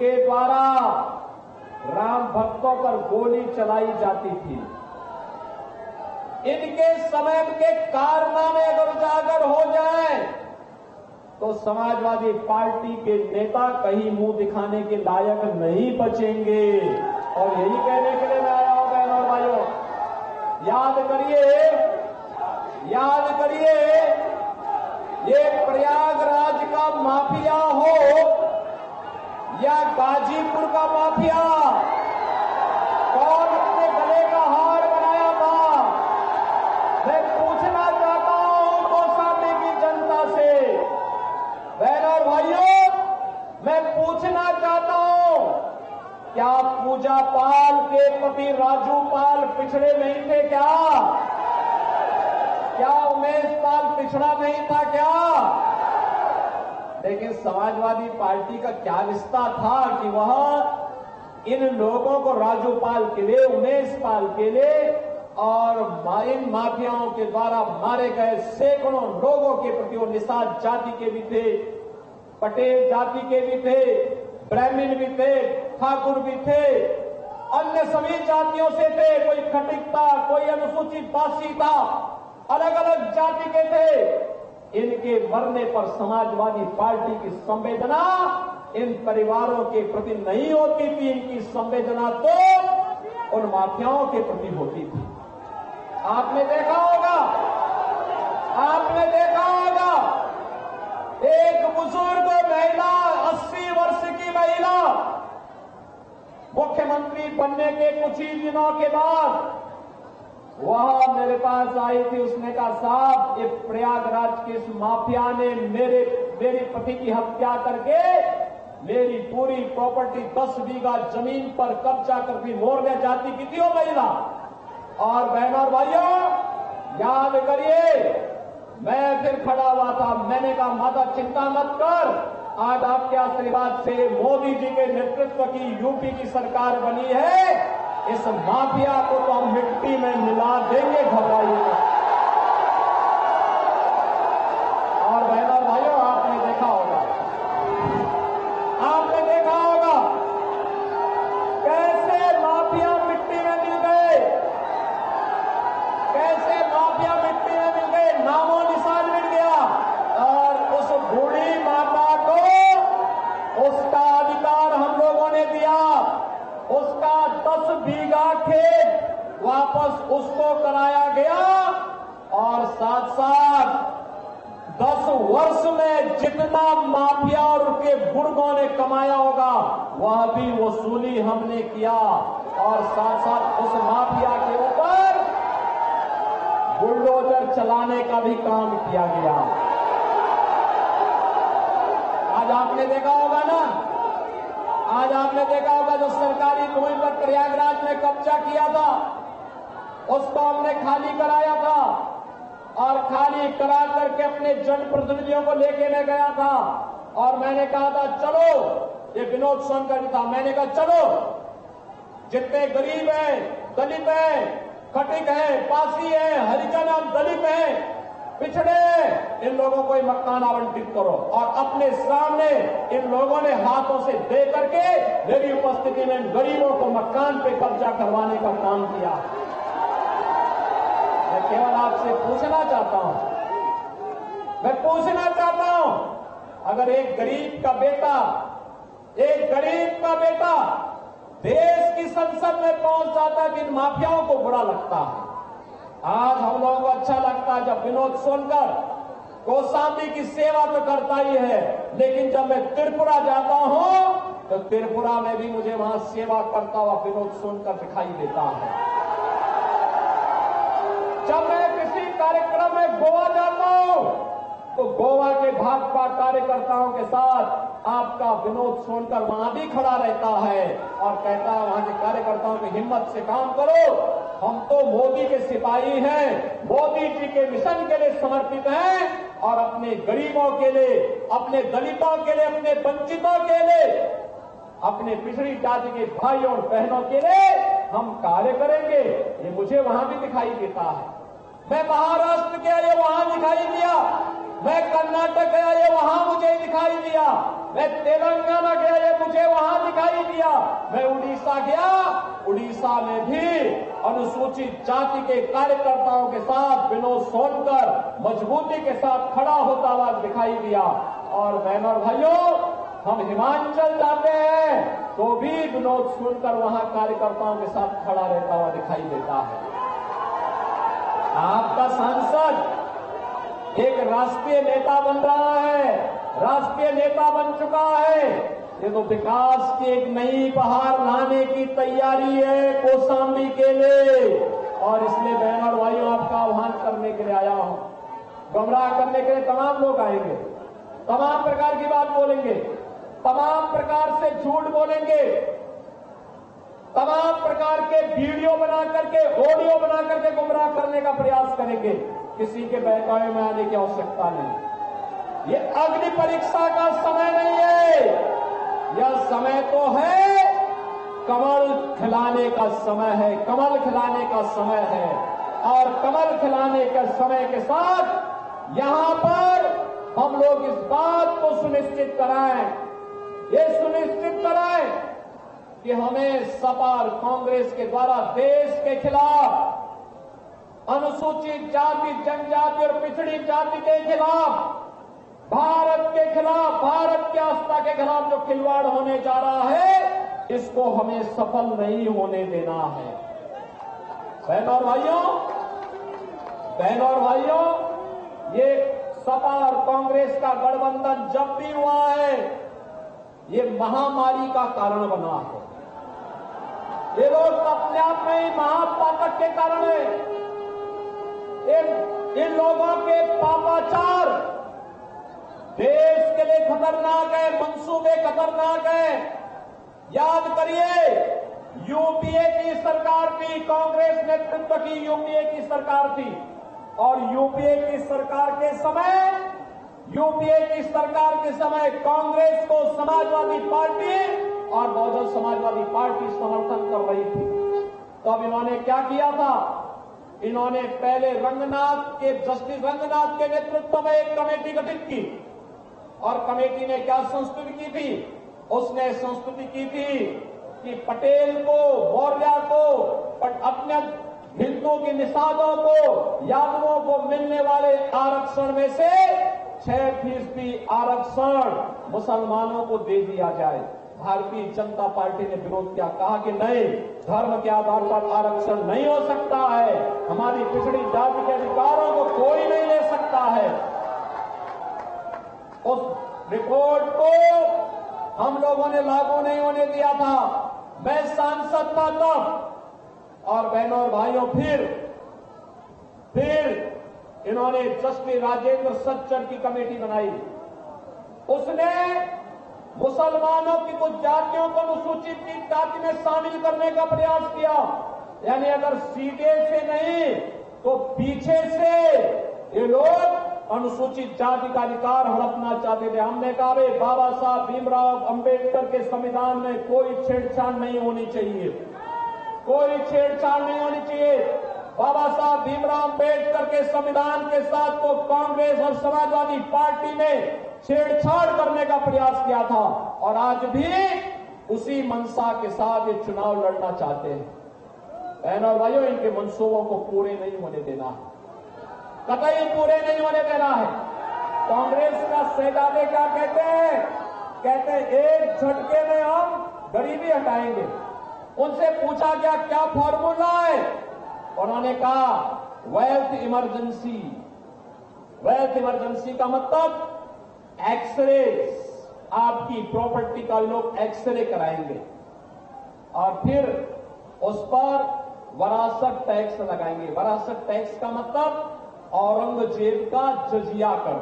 इनके द्वारा राम भक्तों पर गोली चलाई जाती थी। इनके समय के कारनामे अगर उजागर हो जाए तो समाजवादी पार्टी के नेता कहीं मुंह दिखाने के लायक नहीं बचेंगे। और यही कहने के लिए मैं आया हूं बहनों और भाइयों, याद करिए ये प्रयागराज का माफिया हो या गाजीपुर का माफिया, कौन अपने गले का हार बनाया था? मैं पूछना चाहता हूं कौशाम्बी की जनता से, बहनों और भाइयों, मैं पूछना चाहता हूं, क्या पूजा पाल के पति राजू पाल पिछड़े नहीं थे क्या उमेश पाल पिछड़ा नहीं था क्या? लेकिन समाजवादी पार्टी का क्या रिश्ता था कि वह इन लोगों को राजू पाल के लिए, उमेश पाल के लिए और इन माफियाओं के द्वारा मारे गए सैकड़ों लोगों के प्रति वो निषाद जाति के भी थे, पटेल जाति के भी थे, ब्राह्मण भी थे, ठाकुर भी थे, अन्य सभी जातियों से थे, कोई खटिक था, कोई अनुसूचित जाति था, अलग अलग जाति के थे। इनके मरने पर समाजवादी पार्टी की संवेदना इन परिवारों के प्रति नहीं होती थी, इनकी संवेदना तो उन माफियाओं के प्रति होती थी। आपने देखा होगा एक बुजुर्ग महिला, 80 वर्ष की महिला, मुख्यमंत्री बनने के कुछ ही दिनों के बाद वह मेरे पास आई थी। उसने कहा, साहब ये प्रयागराज के इस माफिया ने मेरे पति की हत्या करके मेरी पूरी प्रॉपर्टी 10 बीघा जमीन पर कब्जा करके मौर्य जाति की थी वो महिला। और बहनों और भाइयों, याद करिए, मैं फिर खड़ा हुआ था, मैंने कहा माता चिंता मत कर, आज आपके आशीर्वाद से मोदी जी के नेतृत्व की यूपी की सरकार बनी है, इस माफिया को तो हम मिट्टी में मिला देंगे, घबराइए मत। और बहनों और भाइयों, आपने देखा होगा कैसे माफिया मिट्टी में मिल गए, नामो निशान मिल गया। और उस बूढ़ी माता को उसका अधिकार हम लोगों ने दिया, उसका 10 बीघा खेत वापस उसको कराया गया और साथ साथ 10 वर्ष में जितना माफिया और उनके गुर्गों ने कमाया होगा वह भी वसूली हमने किया और साथ साथ उस माफिया के ऊपर बुलडोजर चलाने का भी काम किया गया। आज आपने देखा होगा जो सरकारी भूमि पर प्रयागराज में कब्जा किया था उसको हमने खाली कराया था और खाली करा करके अपने जनप्रतिनिधियों को लेके मैं गया था और मैंने कहा था चलो, ये विनोद सोनकर था, मैंने कहा चलो जितने गरीब हैं, दलित हैं, खटिक है, पासी है, हरिजन और दलित हैं, पिछड़े, इन लोगों को मकान आवंटित करो। और अपने सामने इन लोगों ने हाथों से दे करके मेरी उपस्थिति में गरीबों को मकान पे कब्जा करवाने का काम किया। मैं केवल आपसे पूछना चाहता हूं, अगर एक गरीब का बेटा देश की संसद में पहुंच जाता है, इन माफियाओं को बुरा लगता है। आज हम लोगों को अच्छा लगता है जब विनोद सोनकर कौशाम्बी की सेवा तो करता ही है, लेकिन जब मैं त्रिपुरा जाता हूं तो त्रिपुरा में भी मुझे वहां सेवा करता हुआ विनोद सोनकर दिखाई देता है। जब मैं किसी कार्यक्रम में गोवा जाता हूं तो गोवा के भाजपा कार्यकर्ताओं के साथ आपका विनोद सोनकर वहां भी खड़ा रहता है और कहता है वहां के कार्यकर्ताओं की हिम्मत से काम करो, हम तो मोदी के सिपाही हैं, मोदी जी के मिशन के लिए समर्पित हैं और अपने गरीबों के लिए, अपने दलितों के लिए, अपने वंचितों के लिए, अपने पिछड़ी जाति के भाइयों और बहनों के लिए हम कार्य करेंगे। ये मुझे वहां भी दिखाई देता है। मैं महाराष्ट्र गया, ये वहां दिखाई दिया, मैं कर्नाटक गया, ये वहां मुझे दिखाई दिया, मैं तेलंगाना गया, ये मुझे वहां दिखाई दिया। मैं उड़ीसा गया, उड़ीसा में भी अनुसूचित जाति के कार्यकर्ताओं के साथ विनोद सोनकर मजबूती के साथ खड़ा होता हुआ दिखाई दिया। और बहनों और भाइयों, हम हिमाचल जाते हैं तो भी विनोद सोनकर वहां कार्यकर्ताओं के साथ खड़ा रहता हुआ दिखाई देता है। आपका सांसद एक राष्ट्रीय नेता बन रहा है, राष्ट्रीय नेता बन चुका है। ये तो विकास की एक नई बहार लाने की तैयारी है कौशाम्बी के लिए। और इसलिए बहनों और भाइयों, आपका आह्वान करने के लिए आया हूं। गुमराह करने के लिए तमाम लोग आएंगे, तमाम प्रकार की बात बोलेंगे, तमाम प्रकार से झूठ बोलेंगे, तमाम प्रकार के वीडियो बना करके, ऑडियो बना करके गुमराह करने का प्रयास करेंगे। किसी के बहकावे में आने की आवश्यकता नहीं। ये अग्नि परीक्षा का समय नहीं है, यह समय तो है कमल खिलाने का समय है, कमल खिलाने का समय है। और कमल खिलाने के समय के साथ यहां पर हम लोग इस बात को सुनिश्चित कराएं, ये सुनिश्चित कराएं कि हमें सपा और कांग्रेस के द्वारा देश के खिलाफ, अनुसूचित जाति, जनजाति और पिछड़ी जाति के खिलाफ, भारत के खिलाफ, भारत की आस्था के खिलाफ जो खिलवाड़ होने जा रहा है, इसको हमें सफल नहीं होने देना है। बहनों और भाइयों, बहनों और भाइयों, ये सपा और कांग्रेस का गठबंधन जब भी हुआ है, ये महामारी का कारण बना है। ये लोग अपने आप में ही महाताकत के कारण है। इन लोगों के पापाचार देश के लिए खतरनाक है, मंसूबे खतरनाक है। याद करिए, यूपीए की सरकार थी, कांग्रेस नेतृत्व की यूपीए की सरकार थी। और यूपीए की सरकार के समय कांग्रेस को समाजवादी पार्टी और बहुजन समाजवादी पार्टी समर्थन कर रही थी। तो अब इन्होंने क्या किया था? इन्होंने पहले जस्टिस रंगनाथ के नेतृत्व में एक कमेटी गठित की। और कमेटी ने क्या संस्तुति की थी? उसने संस्तुति की थी कि पटेल को, मौर्य को, अपने हिंदुओं की निषादों को, यादवों को मिलने वाले आरक्षण में से 6% आरक्षण मुसलमानों को दे दिया जाए। भारतीय जनता पार्टी ने विरोध किया, कहा कि नहीं, धर्म के आधार पर आरक्षण नहीं हो सकता है, हमारी पिछड़ी जाति के अधिकारों को कोई नहीं ले सकता है। उस रिपोर्ट को हम लोगों ने लागू नहीं होने दिया था। मैं सांसद था तब। और बहनों और भाइयों, फिर इन्होंने जस्टिस राजेंद्र सच्चर की कमेटी बनाई। उसने मुसलमानों की कुछ जातियों को अनुसूचित जाति में शामिल करने का प्रयास किया। यानी अगर सीधे से नहीं तो पीछे से ये लोग अनुसूचित जाति का अधिकार हड़पना चाहते थे। हमने कहा, बाबा साहब भीमराव अंबेडकर के संविधान में कोई छेड़छाड़ नहीं होनी चाहिए, कोई छेड़छाड़ नहीं होनी चाहिए। बाबा साहब भीमराव अंबेडकर के संविधान के साथ तो कांग्रेस और समाजवादी पार्टी ने छेड़छाड़ करने का प्रयास किया था। और आज भी उसी मनसा के साथ ये चुनाव लड़ना चाहते हैं। बहनों और भाइयों, इनके मंसूबों को पूरे नहीं होने देना है, कतई पूरे नहीं होने देना है। कांग्रेस का शहजादे क्या कहते हैं? एक झटके में हम गरीबी हटाएंगे। उनसे पूछा गया क्या फॉर्मूला है? उन्होंने कहा वेल्थ इमरजेंसी। वेल्थ इमरजेंसी का मतलब एक्सरे, आपकी प्रॉपर्टी का लोग एक्सरे कराएंगे और फिर उस पर वरासत टैक्स लगाएंगे। वरासत टैक्स का मतलब औरंगजेब का जजिया कर।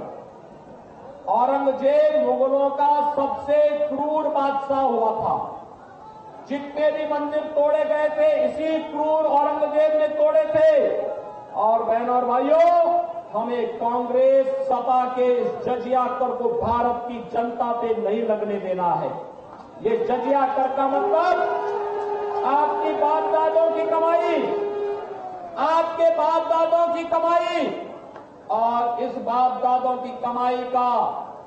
औरंगजेब मुगलों का सबसे क्रूर बादशाह हुआ था। जितने भी मंदिर तोड़े गए थे, इसी क्रूर औरंगजेब ने तोड़े थे। और बहनों और भाइयों, हमें कांग्रेस सपा के इस जजिया कर को भारत की जनता पे नहीं लगने देना है। ये जजिया कर का मतलब आपकी बाप दादों की कमाई, आपके बाप दादों की कमाई, और इस बाप दादों की कमाई का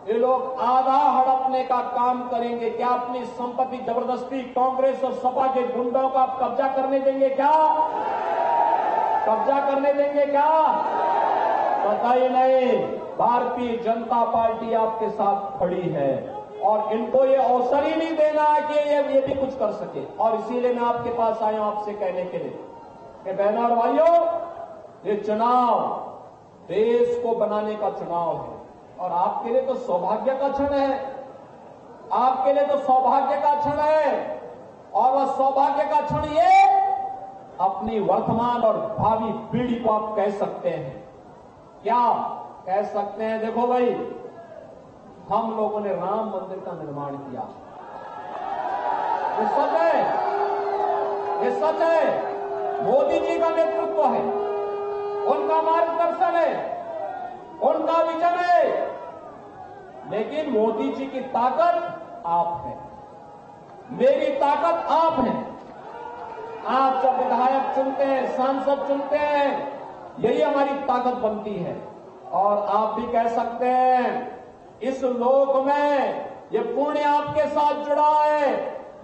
ये लोग आधा हड़पने का काम करेंगे। क्या अपनी संपत्ति जबरदस्ती कांग्रेस और सपा के गुंडों का आप कब्जा करने देंगे क्या? कब्जा करने देंगे क्या? पता ही नहीं। भारतीय जनता पार्टी आपके साथ खड़ी है और इनको ये अवसर ही नहीं देना है कि ये भी कुछ कर सके। और इसीलिए मैं आपके पास आया हूं आपसे कहने के लिए कि बहनों और भाइयों, ये चुनाव देश को बनाने का चुनाव है और आपके लिए तो सौभाग्य का क्षण है। आपके लिए तो सौभाग्य का क्षण है और वह सौभाग्य का क्षण ये अपनी वर्तमान और भावी पीढ़ी को आप कह सकते हैं। क्या कह सकते हैं? देखो भाई, हम लोगों ने राम मंदिर का निर्माण किया। ये सच है, ये सच है। मोदी जी का नेतृत्व है, उनका मार्गदर्शन है, उनका विजन है। लेकिन मोदी जी की ताकत आप है, मेरी ताकत आप है। आप जब विधायक चुनते हैं, सांसद चुनते हैं, यही हमारी ताकत बनती है। और आप भी कह सकते हैं इस लोक में ये पुण्य आपके साथ जुड़ा है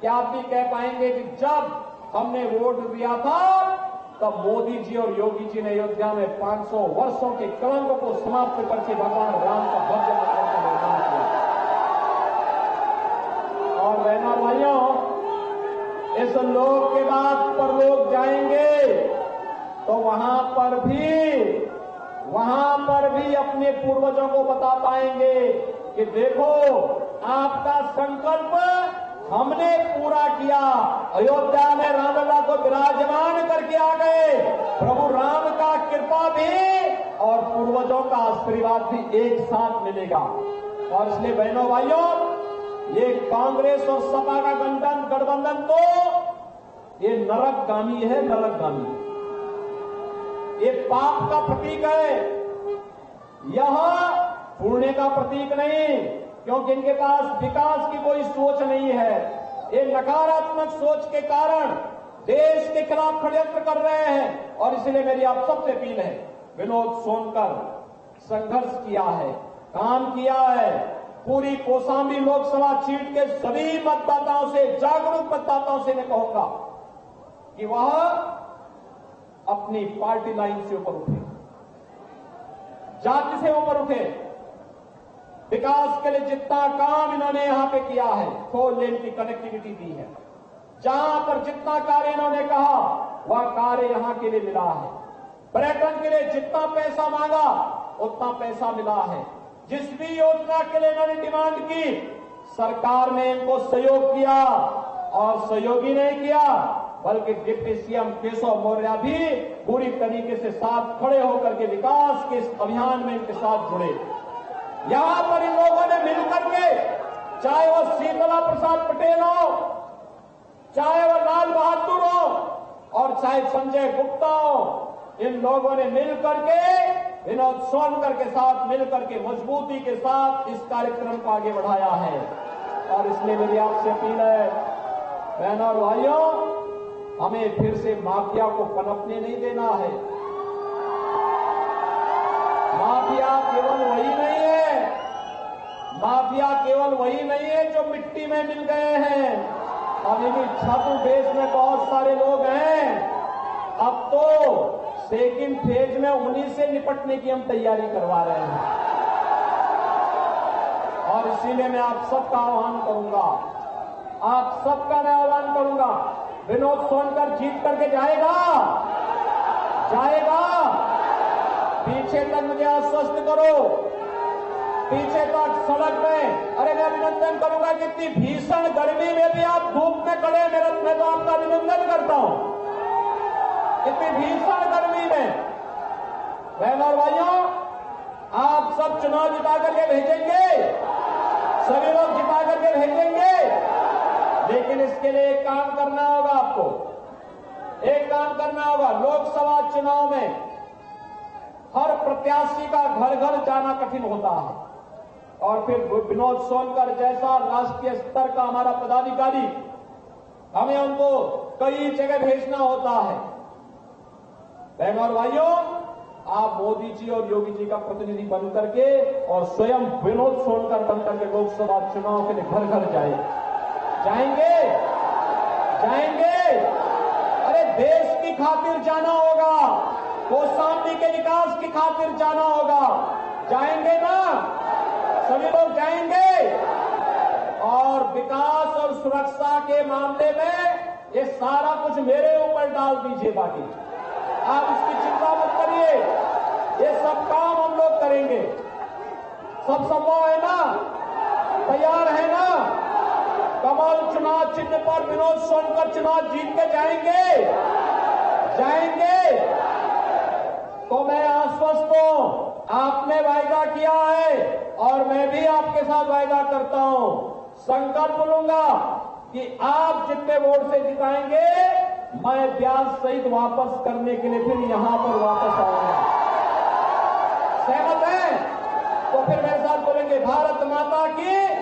कि आप भी कह पाएंगे कि जब हमने वोट दिया था तब मोदी जी और योगी जी ने अयोध्या में 500 वर्षों के कलंक को समाप्त करके भगवान राम का भव्य मंदिर का निर्माण किया। और बहनों भाइयों, इस लोक के बाद परलोक जाएंगे तो वहां पर भी अपने पूर्वजों को बता पाएंगे कि देखो, आपका संकल्प हमने पूरा किया। अयोध्या में रामलला को विराजमान करके आ गए। प्रभु राम का कृपा भी और पूर्वजों का आशीर्वाद भी एक साथ मिलेगा। और इसलिए बहनों भाइयों, ये कांग्रेस और सपा का गठबंधन तो ये नरकगामी है, नरकगामी। ये पाप का प्रतीक है, यह पुण्य का प्रतीक नहीं, क्योंकि इनके पास विकास की कोई सोच नहीं है। ये नकारात्मक सोच के कारण देश के खिलाफ षड्यंत्र कर रहे हैं। और इसलिए मेरी आप सबसे अपील है, विनोद सोनकर संघर्ष किया है, काम किया है। पूरी कौशाम्बी लोकसभा सीट के सभी मतदाताओं से, जागरूक मतदाताओं से मैं कहूंगा कि वह अपनी पार्टी लाइन से ऊपर उठे, जाति से ऊपर उठे। विकास के लिए जितना काम इन्होंने यहां पे किया है, 4 लेन की कनेक्टिविटी दी है, जहां पर जितना कार्य इन्होंने कहा वह कार्य यहां के लिए मिला है। पर्यटन के लिए जितना पैसा मांगा उतना पैसा मिला है। जिस भी योजना के लिए इन्होंने डिमांड की, सरकार ने इनको सहयोग किया। और सहयोगी नहीं किया, बल्कि डिप्टी सीएम केशव मौर्य भी पूरी तरीके से साथ खड़े होकर के विकास के इस अभियान में इनके साथ जुड़े। यहां पर इन लोगों ने मिलकर के, चाहे वो शीतला प्रसाद पटेल हो, चाहे वो लाल बहादुर हो और चाहे संजय गुप्ता हो, इन लोगों ने मिलकर के, विनोद सोनकर के साथ मिलकर के मजबूती के साथ इस कार्यक्रम को आगे बढ़ाया है। और इसलिए मेरी आपसे अपील है, बहनों और भाइयों, हमें फिर से माफिया को पनपने नहीं देना है। माफिया केवल वही नहीं है, माफिया केवल वही नहीं है जो मिट्टी में मिल गए हैं। अभी भी छात्र देश में बहुत सारे लोग हैं। अब तो सेकंड फेज में उन्हीं से निपटने की हम तैयारी करवा रहे हैं। और इसीलिए मैं आप सबका आह्वान करूंगा, आप सबका मैं आह्वान करूंगा, विनोद सोनकर जीत करके जाएगा, जाएगा। पीछे तक मुझे आश्वस्त करो, पीछे तक सड़क में। अरे मैं अभिनंदन करूंगा कि इतनी भीषण गर्मी में भी आप धूप में खड़े, मैं तो आपका अभिनंदन करता हूं। इतनी भीषण गर्मी में बहनों और भाइयों, आप सब चुनाव जिता करके भेजेंगे, सभी लोग जिता करके भेजेंगे। लेकिन इसके लिए एक काम करना होगा, आपको एक काम करना होगा। लोकसभा चुनाव में हर प्रत्याशी का घर घर जाना कठिन होता है और फिर विनोद सोनकर जैसा राष्ट्रीय स्तर का हमारा पदाधिकारी, हमें उनको कई जगह भेजना होता है। बहनों और भाइयों, आप मोदी जी और योगी जी का प्रतिनिधि बन करके और स्वयं विनोद सोनकर बन करके लोकसभा चुनाव के लिए घर घर जाएंगे। अरे देश की खातिर जाना होगा, कौशाम्बी के विकास की खातिर जाना होगा। जाएंगे ना? सभी लोग जाएंगे। और विकास और सुरक्षा के मामले में ये सारा कुछ मेरे ऊपर डाल दीजिए। बाकी आप इसकी चिंता मत करिए, ये सब काम हम लोग करेंगे। सब संभव है ना? तैयार है ना? कमल चुनाव चिन्ह पर विनोद सोनकर चुनाव जीत के जाएंगे। तो मैं आश्वस्त हूं, आपने वायदा किया है और मैं भी आपके साथ वायदा करता हूं, संकल्प लूंगा कि आप जितने वोट से जिताएंगे मैं ब्याज सहित वापस करने के लिए फिर यहां पर वापस आऊंगा। सहमत है? तो फिर मेरे साथ बोलेंगे भारत माता की,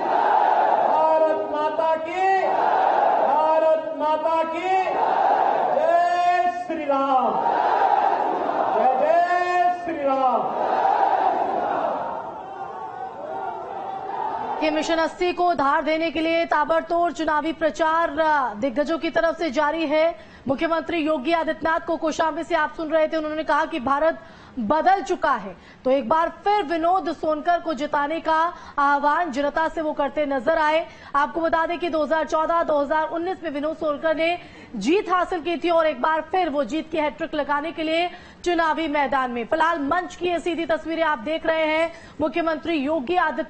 भारत माता की, भारत माता की जय श्री राम, जय जय श्री राम। कि मिशन 80 को धार देने के लिए ताबड़तोड़ चुनावी प्रचार दिग्गजों की तरफ से जारी है। मुख्यमंत्री योगी आदित्यनाथ को कौशाम्बी से आप सुन रहे थे, उन्होंने कहा कि भारत बदल चुका है। तो एक बार फिर विनोद सोनकर को जिताने का आह्वान जनता से वो करते नजर आए। आपको बता दें कि 2014-2019 में विनोद सोनकर ने जीत हासिल की थी और एक बार फिर वो जीत की हैट्रिक लगाने के लिए चुनावी मैदान में। फिलहाल मंच की ये सीधी तस्वीरें आप देख रहे हैं। मुख्यमंत्री योगी आदित्यनाथ